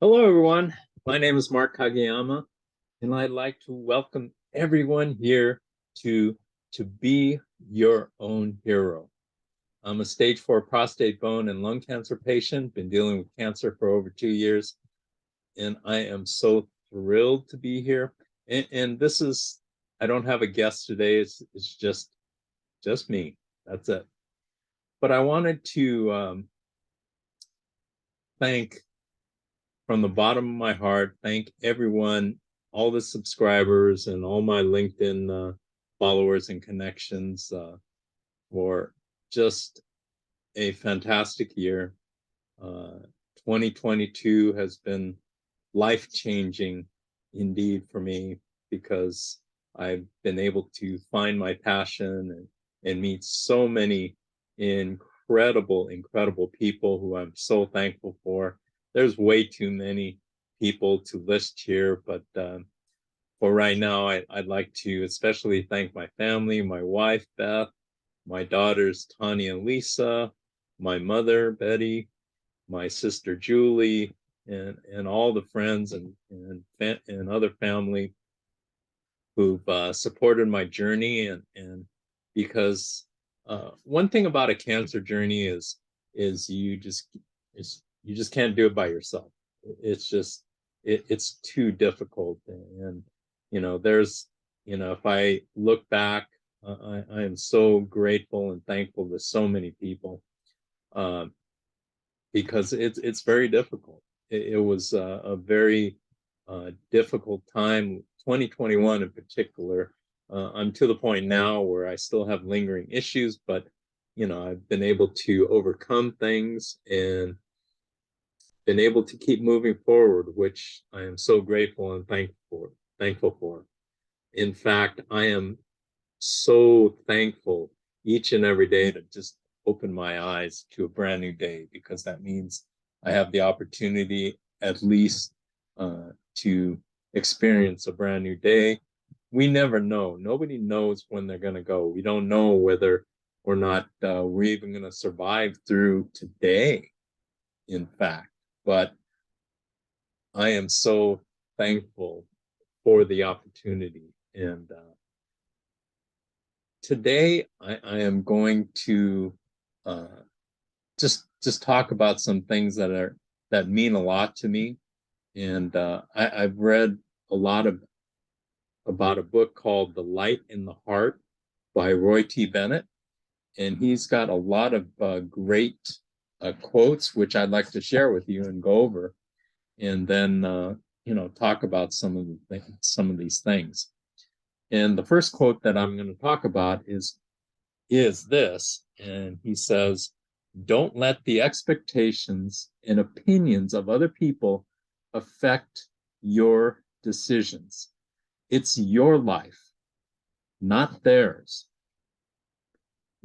Hello, everyone. My name is Mark Kageyama, and I'd like to welcome everyone here to To Be Your Own Hero. I'm a stage 4 prostate, bone, and lung cancer patient, been dealing with cancer for over 2 years, and I am so thrilled to be here. And this is, I don't have a guest today, it's just me. That's it. But I wanted to thank from the bottom of my heart, thank everyone, all the subscribers and all my LinkedIn followers and connections for just a fantastic year. 2022 has been life-changing indeed for me because I've been able to find my passion and meet so many incredible people who I'm so thankful for. There's way too many people to list here, but for right now, I'd like to especially thank my family, my wife, Beth, my daughters, Tani and Lisa, my mother, Betty, my sister, Julie, and all the friends and other family who've supported my journey. And because one thing about a cancer journey is you just can't do it by yourself. It's just it's too difficult. And there's if I look back, I am so grateful and thankful to so many people um, because it's very difficult. It was a very difficult time, 2021 in particular. I'm to the point now where I still have lingering issues, but I've been able to overcome things and been able to keep moving forward, which I am so grateful and thankful for. In fact, I am so thankful each and every day to just open my eyes to a brand new day, because that means I have the opportunity at least to experience a brand new day. We never know. Nobody knows when they're going to go. We don't know whether or not we're even going to survive through today, in fact. But I am so thankful for the opportunity. And today I am going to uh, just talk about some things that mean a lot to me. And I've read a lot about a book called The Light in the Heart by Roy T. Bennett. And he's got a lot of great quotes, which I'd like to share with you and go over, and then talk about some of these things. And the first quote that I'm going to talk about is this, and he says, "Don't let the expectations and opinions of other people affect your decisions. It's your life, not theirs.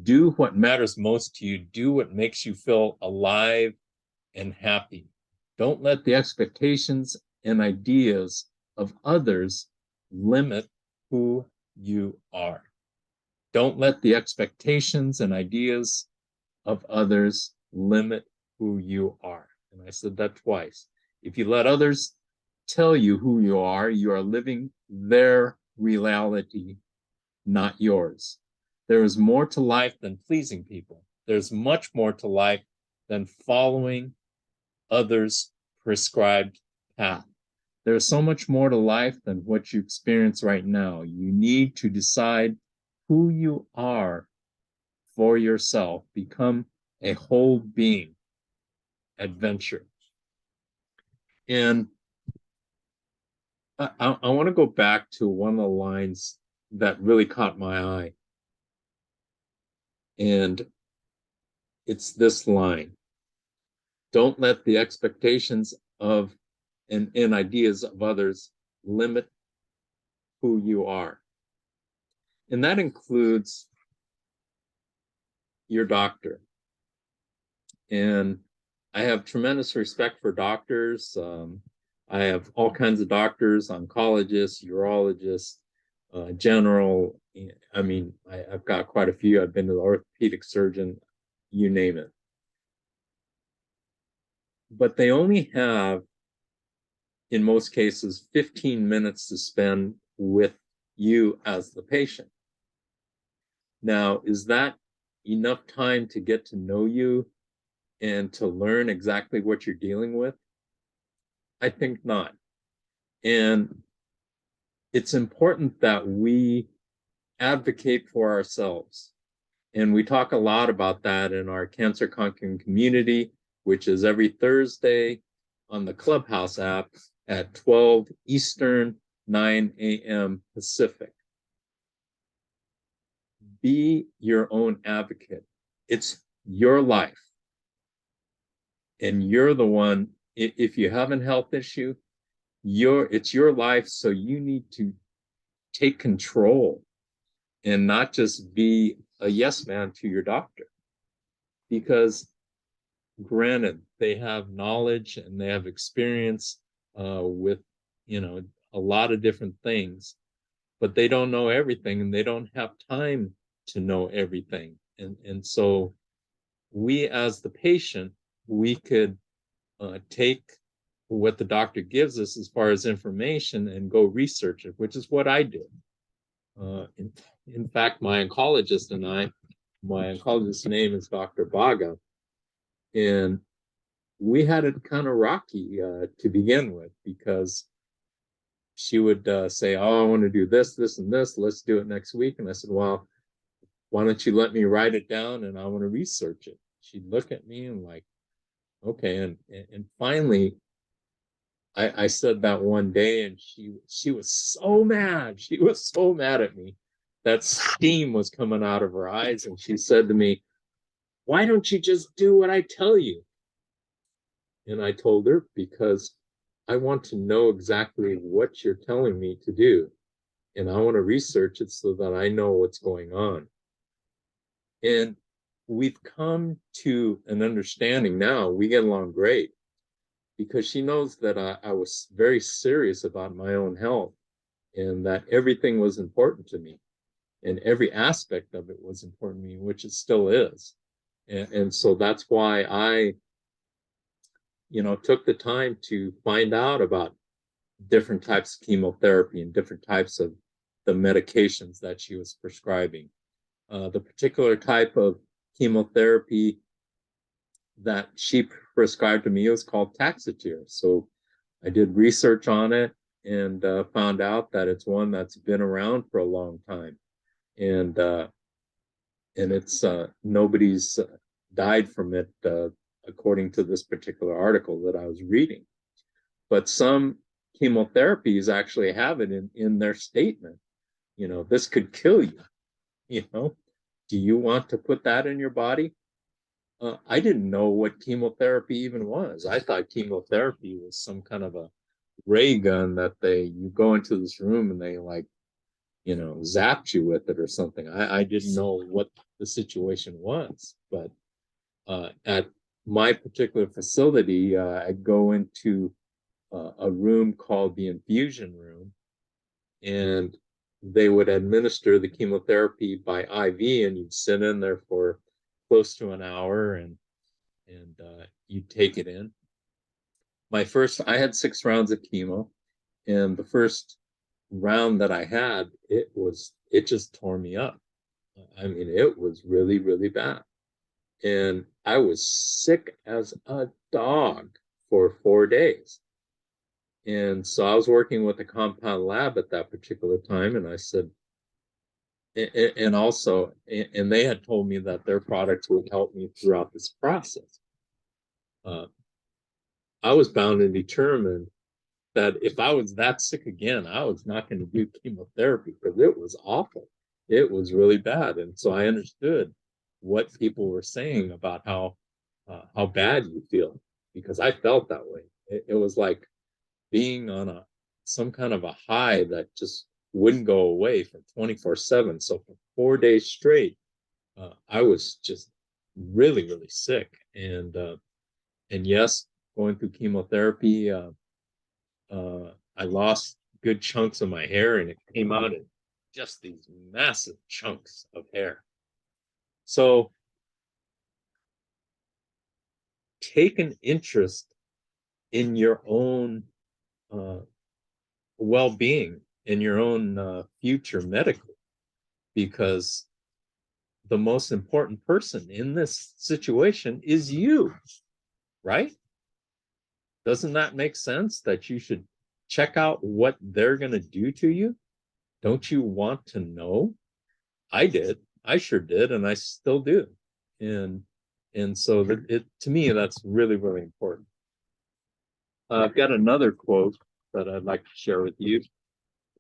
Do what matters most to you. Do what makes you feel alive and happy. Don't let the expectations and ideas of others limit who you are. Don't let the expectations and ideas of others limit who you are." And I said that twice. If you let others tell you who you are living their reality, not yours. There is more to life than pleasing people. There's much more to life than following others' prescribed path. There's so much more to life than what you experience right now. You need to decide who you are for yourself. Become a whole being. Adventure. And I want to go back to one of the lines that really caught my eye. And it's this line: "Don't let the expectations of and ideas of others limit who you are." And that includes your doctor. And I have tremendous respect for doctors. I have all kinds of doctors, oncologists, urologists, general. I mean, I've got quite a few. I've been to the orthopedic surgeon, you name it. But they only have in most cases, 15 minutes to spend with you as the patient. Now, is that enough time to get to know you and to learn exactly what you're dealing with? I think not. And it's important that we advocate for ourselves. And we talk a lot about that in our Cancer Conquering community, which is every Thursday on the Clubhouse app at 12 Eastern, 9 a.m. Pacific. Be your own advocate. It's your life. And you're the one, if you have a health issue, it's your life, so you need to take control and not just be a yes man to your doctor. Because granted, they have knowledge and they have experience with, a lot of different things, but they don't know everything and they don't have time to know everything. And so we as the patient, we could take what the doctor gives us as far as information and go research it, which is what I did. In fact, my oncologist's name is Dr. Baga, and we had it kind of rocky to begin with, because she would say, oh, I want to do this, this, and this. Let's do it next week. And I said, well, why don't you let me write it down and I want to research it. She'd look at me and like, okay. And finally, I said that one day, and she was so mad. She was so mad at me that steam was coming out of her eyes. And she said to me, why don't you just do what I tell you? And I told her, because I want to know exactly what you're telling me to do. And I want to research it so that I know what's going on. And we've come to an understanding now. We get along great, because she knows that I was very serious about my own health, and that everything was important to me, and every aspect of it was important to me, which it still is. And so that's why I, took the time to find out about different types of chemotherapy and different types of the medications that she was prescribing. The particular type of chemotherapy that she prescribed to me was called Taxotere. So I did research on it and found out that it's one that's been around for a long time, and it's nobody's died from it, according to this particular article that I was reading. But some chemotherapies actually have it in their statement. This could kill you. Do you want to put that in your body? I didn't know what chemotherapy even was. I thought chemotherapy was some kind of a ray gun that you go into this room and they zapped you with it or something. I didn't know what the situation was. But at my particular facility, I go into a room called the infusion room, and they would administer the chemotherapy by IV, and you'd sit in there for close to an hour, and you'd take it in. I had 6 rounds of chemo, and the first round that I had, it just tore me up. I mean, it was really, really bad. And I was sick as a dog for 4 days. And so I was working with a compound lab at that particular time, and I said, and they had told me that their products would help me throughout this process. I was bound and determined that if I was that sick again, I was not going to do chemotherapy, because it was awful. It was really bad. And so I understood what people were saying about how bad you feel, because I felt that way. It was like being on some kind of a high that just wouldn't go away for 24/7. So for 4 days straight, I was just really, really sick. And yes, going through chemotherapy, I lost good chunks of my hair, and it came out in just these massive chunks of hair. So take an interest in your own uh, well-being in your own future medically, because the most important person in this situation is you, right? Doesn't that make sense that you should check out what they're going to do to you? Don't you want to know? I did. I sure did, and I still do. And so that it, to me, that's really, really important. I've got another quote that I'd like to share with you.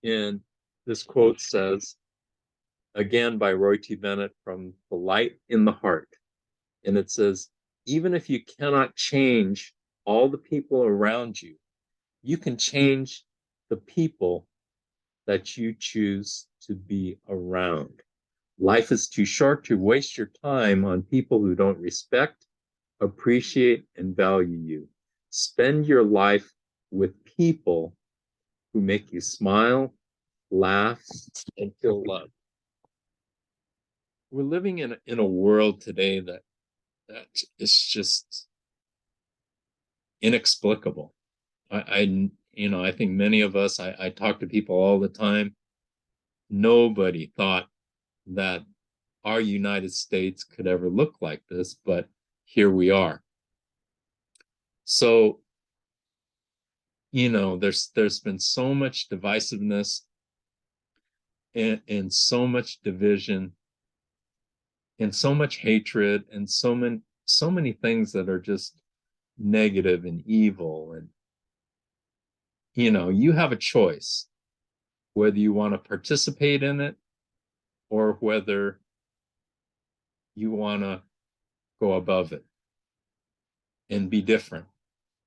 And this quote says, again by Roy T. Bennett, from The Light in the Heart. And it says, even if you cannot change all the people around you, you can change the people that you choose to be around. Life is too short to waste your time on people who don't respect, appreciate, and value you. Spend your life with people who make you smile, laugh, and feel loved. We're living in a world today that is just inexplicable. I think many of us, I talk to people all the time. Nobody thought that our United States could ever look like this, but here we are. So, there's been so much divisiveness and so much division and so much hatred and so many things that are just negative and evil. And you have a choice whether you want to participate in it or whether you want to go above it and be different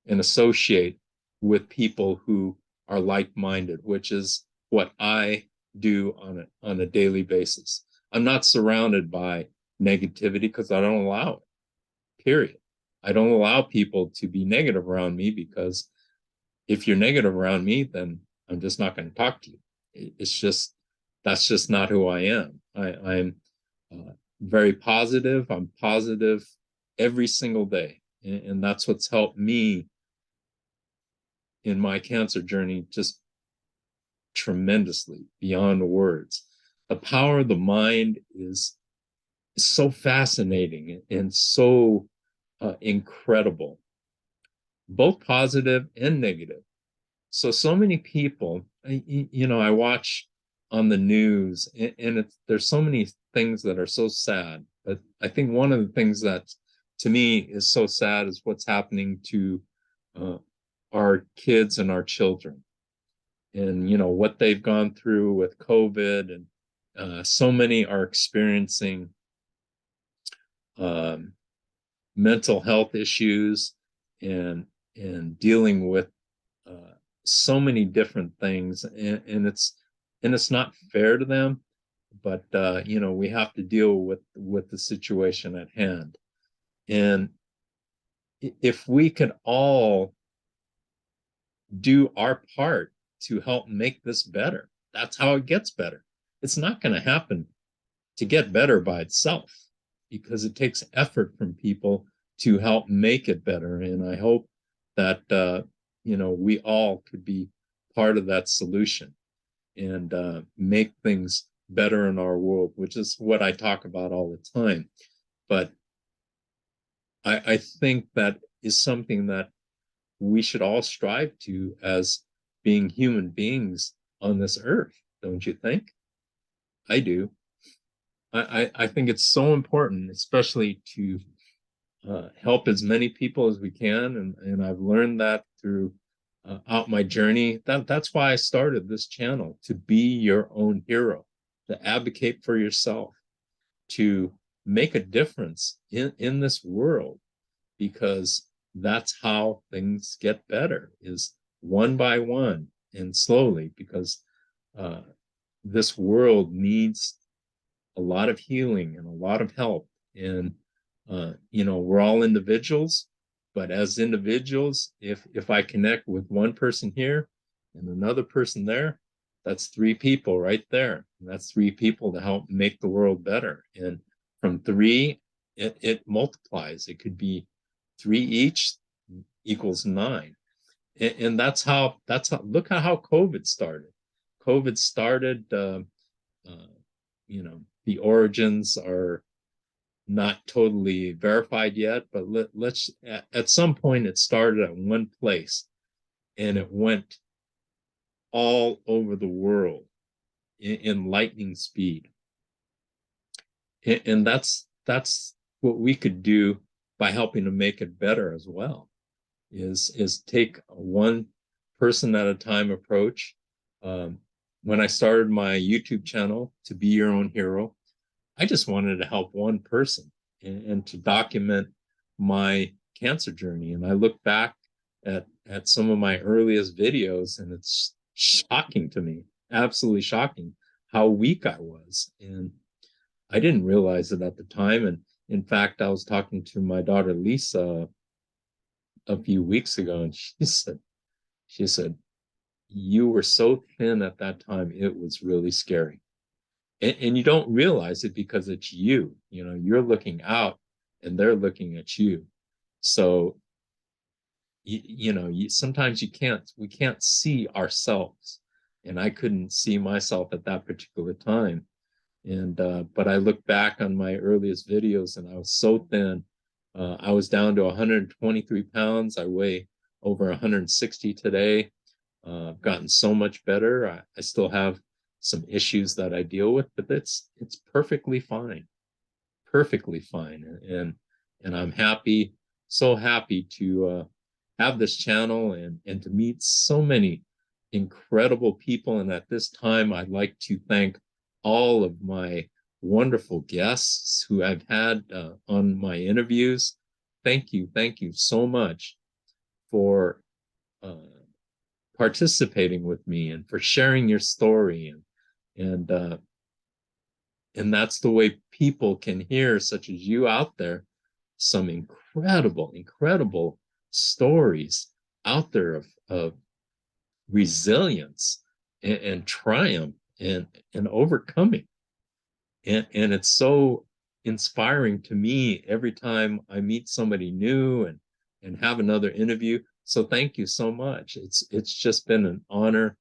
and associate with people who are like-minded, which is what I do on a daily basis. I'm not surrounded by negativity because I don't allow it, period. I don't allow people to be negative around me, because if you're negative around me, then I'm just not going to talk to you. That's just not who I am. I'm very positive. I'm positive every single day. And that's what's helped me in my cancer journey just tremendously, beyond words. The power of the mind is so fascinating and so incredible, both positive and negative. So many people, I watch on the news, and there's so many things that are so sad. But I think one of the things that to me is so sad is what's happening to our kids and our children, and what they've gone through with COVID, and so many are experiencing mental health issues and dealing with so many different things, and it's not fair to them, but we have to deal with the situation at hand. And if we could all do our part to help make this better, that's how it gets better. It's not going to happen to get better by itself, because it takes effort from people to help make it better. And I hope that we all could be part of that solution and make things better in our world, which is what I talk about all the time. But I think that is something that we should all strive to as being human beings on this earth, don't you think? I do. I think it's so important, especially to help as many people as we can, and I've learned that through out my journey. That's why I started this channel, to be your own hero, to advocate for yourself, to make a difference in this world, because that's how things get better, is one by one and slowly, because this world needs a lot of healing and a lot of help. And we're all individuals, but as individuals, if I connect with one person here and another person there, that's three people right there. And that's three people to help make the world better. And from three, it multiplies. It could be three each equals nine. And that's how look at how COVID started. COVID started, you know, the origins are not totally verified yet, but let's at some point it started at one place and it went all over the world in lightning speed. And that's what we could do by helping to make it better as well, is take a one person at a time approach. Um, when I started my YouTube channel, To Be Your Own Hero, I just wanted to help one person and to document my cancer journey. And I look back at some of my earliest videos, and it's shocking to me, absolutely shocking, how weak I was. And I didn't realize it at the time. And in fact, I was talking to my daughter Lisa a few weeks ago, and she said, you were so thin at that time, it was really scary. And you don't realize it because it's you know, you're looking out and they're looking at you. So you know, sometimes we can't see ourselves, and I couldn't see myself at that particular time. And but I look back on my earliest videos and I was so thin. I was down to 123 pounds. I weigh over 160 today. I've gotten so much better. I still have some issues that I deal with, but it's perfectly fine. And I'm happy, so happy to have this channel and to meet so many incredible people. And at this time, I'd like to thank all of my wonderful guests who I've had on my interviews. Thank you so much for uh, participating with me and for sharing your story. And and that's the way people can hear, such as you out there, some incredible stories out there of resilience and triumph and overcoming. And it's so inspiring to me every time I meet somebody new and have another interview. So thank you so much. It's just been an honor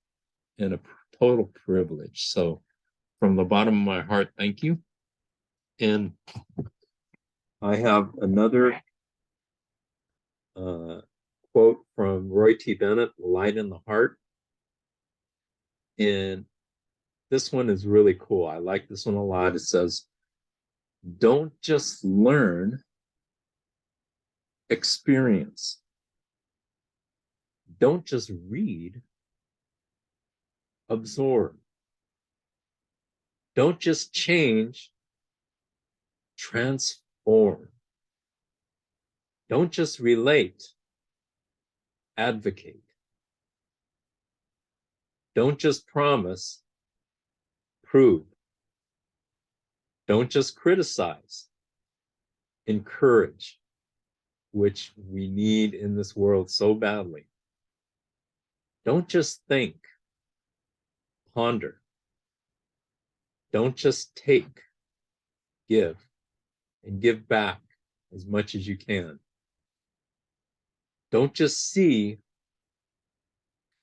and a total privilege. So from the bottom of my heart, thank you. And I have another uh, quote from Roy T. Bennett, Light in the Heart. And this one is really cool. I like this one a lot. It says, don't just learn, experience. Don't just read, absorb. Don't just change, transform. Don't just relate, advocate. Don't just promise, prove. Don't just criticize, encourage, which we need in this world so badly. Don't just think, ponder. Don't just take, give, and give back as much as you can. Don't just see,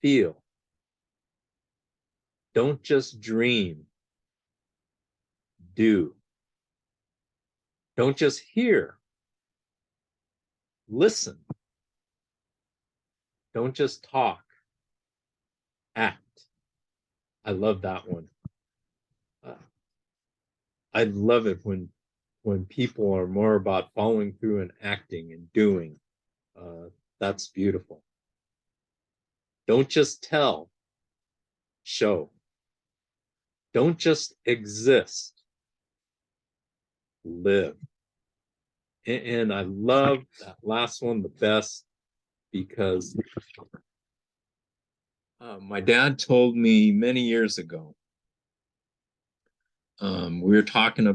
feel. Don't just dream, do. Don't just hear, listen. Don't just talk, act. I love that one. I love it when people are more about following through and acting and doing. That's beautiful. Don't just tell, show. Don't just exist, live. And I love that last one the best because my dad told me many years ago. We were talking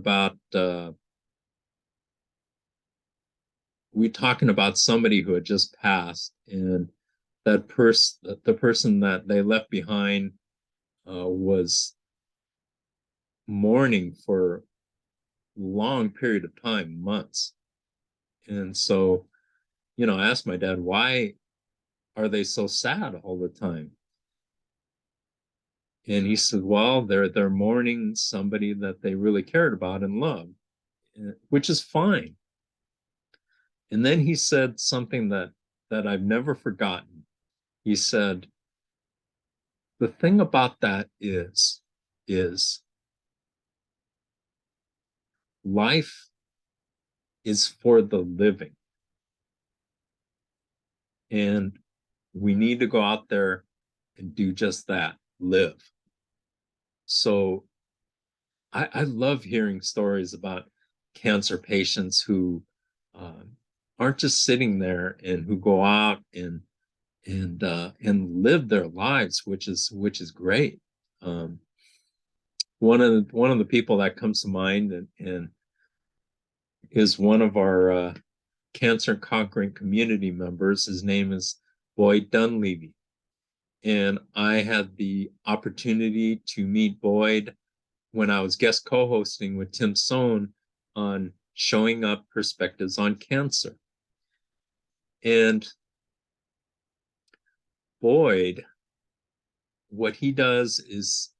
about somebody who had just passed, and the person that they left behind was mourning for a long period of time, months. And so, you know, I asked my dad, why are they so sad all the time? And he said, well, they're mourning somebody that they really cared about and loved, which is fine. And then he said something that I've never forgotten. He said, the thing about that is life is for the living. And we need to go out there and do just that, live. So I love hearing stories about cancer patients who aren't just sitting there and who go out and live their lives, which is great. Um, one of the people that comes to mind and is one of our cancer conquering community members. His name is Boyd Dunleavy. And I had the opportunity to meet Boyd when I was guest co-hosting with Tim Sohn on Showing Up Perspectives on Cancer. And Boyd, what he does is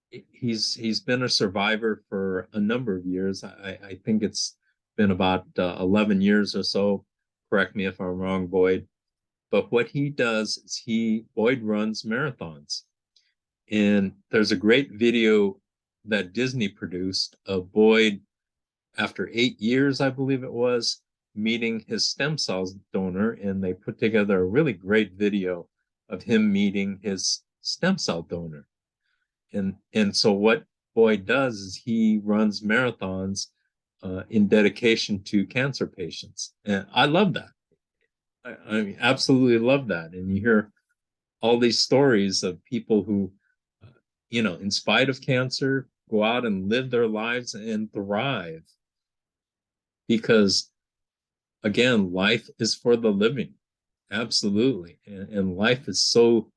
he's been a survivor for a number of years. I think it's been about 11 years or so. Correct me if I'm wrong, Boyd. But what he does is Boyd runs marathons. And there's a great video that Disney produced of Boyd, after 8 years, I believe it was, meeting his stem cells donor. And they put together a really great video of him meeting his stem cell donor. And so what Boyd does is he runs marathons in dedication to cancer patients. And I love that. I absolutely love that. And you hear all these stories of people who, in spite of cancer, go out and live their lives and thrive. Because, again, life is for the living. Absolutely. And life is so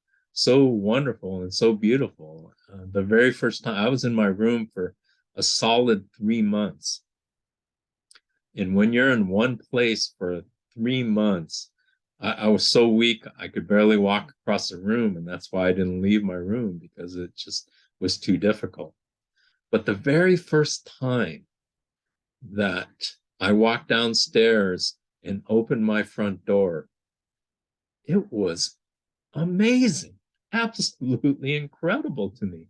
wonderful and so beautiful. The very first time I was in my room for a solid 3 months. And when you're in one place for 3 months, I was so weak, I could barely walk across the room. And that's why I didn't leave my room, because it just was too difficult. But the very first time that I walked downstairs and opened my front door, it was amazing, absolutely incredible to me,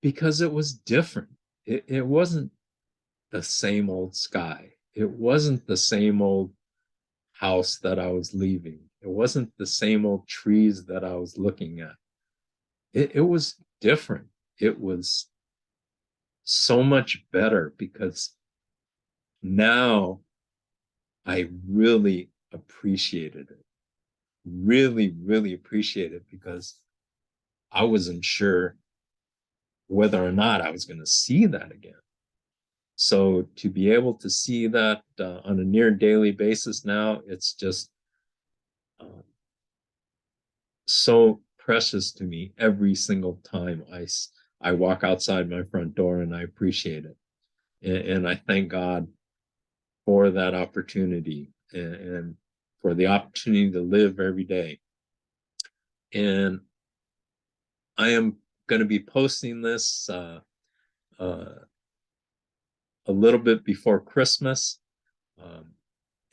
because it was different. It wasn't the same old sky. It wasn't the same old house that I was leaving. It wasn't the same old trees that I was looking at. It was different. It was so much better, because now I really appreciated it. Really, really appreciate it, because I wasn't sure whether or not I was going to see that again. So to be able to see that on a near daily basis now, it's just so precious to me every single time I walk outside my front door, and I appreciate it. And I thank God for that opportunity and for the opportunity to live every day. And I am going to be posting this a little bit before Christmas.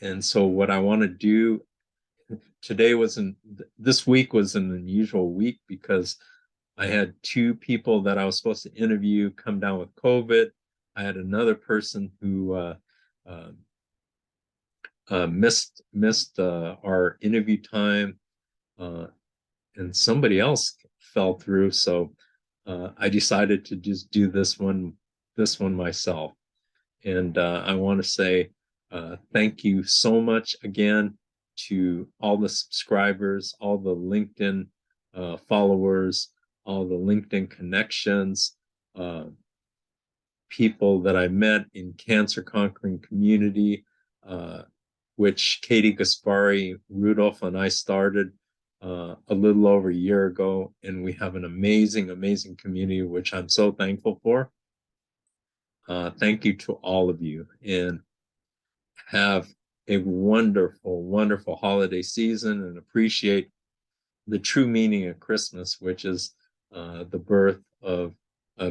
And so what I want to do this week was an unusual week, because I had 2 people that I was supposed to interview come down with COVID. I had another person who missed our interview time, and somebody else fell through. So I decided to just do this one myself. And I want to say thank you so much again to all the subscribers, all the LinkedIn followers, all the LinkedIn connections, people that I met in Cancer Conquering Community, which Katie Gaspari, Rudolph, and I started a little over a year ago. And we have an amazing, amazing community, which I'm so thankful for. Thank you to all of you, and have a wonderful, wonderful holiday season and appreciate the true meaning of Christmas, which is the birth of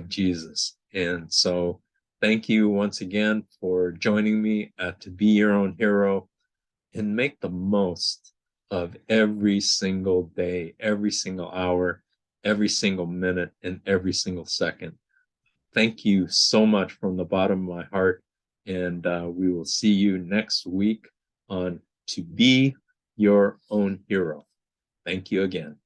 Jesus. And so thank you once again for joining me at To Be Your Own Hero, and make the most of every single day, every single hour, every single minute, and every single second. Thank you so much from the bottom of my heart. And we will see you next week on To Be Your Own Hero. Thank you again.